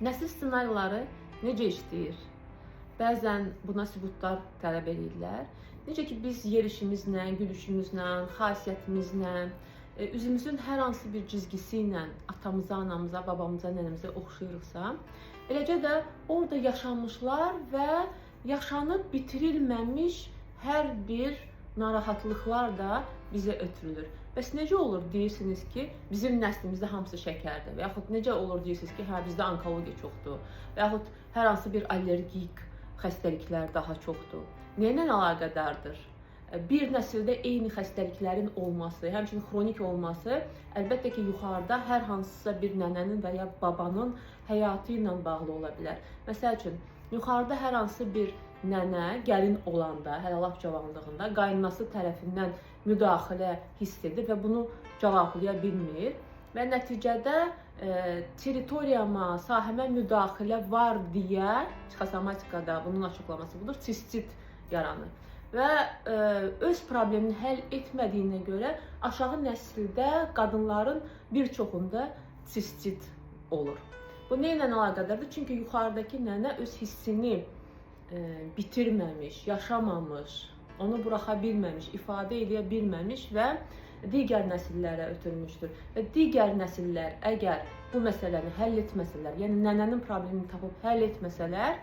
Nəsil ssenariləri necə işləyir? Bəzən buna sübutlar tələb edirlər. Necə ki, biz yerişimizlə, gülüşümüzlə, xasiyyətimizlə, üzümüzün hər hansı bir cizgisi ilə atamıza, anamıza, babamıza, nənəmizə oxşayırıqsa, eləcə də orada yaşanmışlar və yaşanıb bitirilməmiş hər bir narahatlıqlar da bizə ötürülür. Bəs necə olur deyirsiniz ki, bizim nəslimizdə hamısı şəkərdir və yaxud necə olur deyirsiniz ki, hə, bizdə onkologiya çoxdur və yaxud hər hansı bir allergik xəstəliklər daha çoxdur. Nə ilə əlaqədardır? Bir nəsildə eyni xəstəliklərin olması, həmçinin xronik olması əlbəttə ki, yuxarıda hər hansısa bir nənənin və ya babanın həyatı ilə bağlı ola bilər. Məsəl üçün, yuxarıda hər hansı bir nənə gəlin olanda, hələ lap cavanlığında qaynanası tərəfindən müdaxilə hiss edir və bunu cavablaya bilmir və nəticədə territoriyama, sahəmə müdaxilə var deyə psixosomatikada bunun açıqlaması budur, sistit yaranır. Və öz problemini həll etmədiyinə görə aşağı nəsildə qadınların bir çoxunda sistit olur. Bu nə ilə əlaqədardır? Çünki yuxarıdakı nənə öz hissini bitirməmiş, yaşamamış, onu buraxa bilməmiş, ifadə edə bilməmiş və digər nəsillərə ötürmüşdür. Və digər nəsillər əgər bu məsələni həll etməsələr, yəni nənənin problemini tapıb həll etməsələr,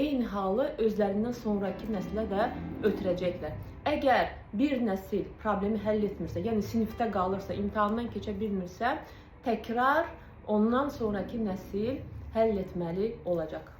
eyni halı özlərindən sonraki nəslə də ötürəcəklər. Əgər bir nəsil problemi həll etmirsə, yəni sinifdə qalırsa, imtahandan keçə bilmirsə, təkrar ondan sonraki nəsil həll etməli olacaq.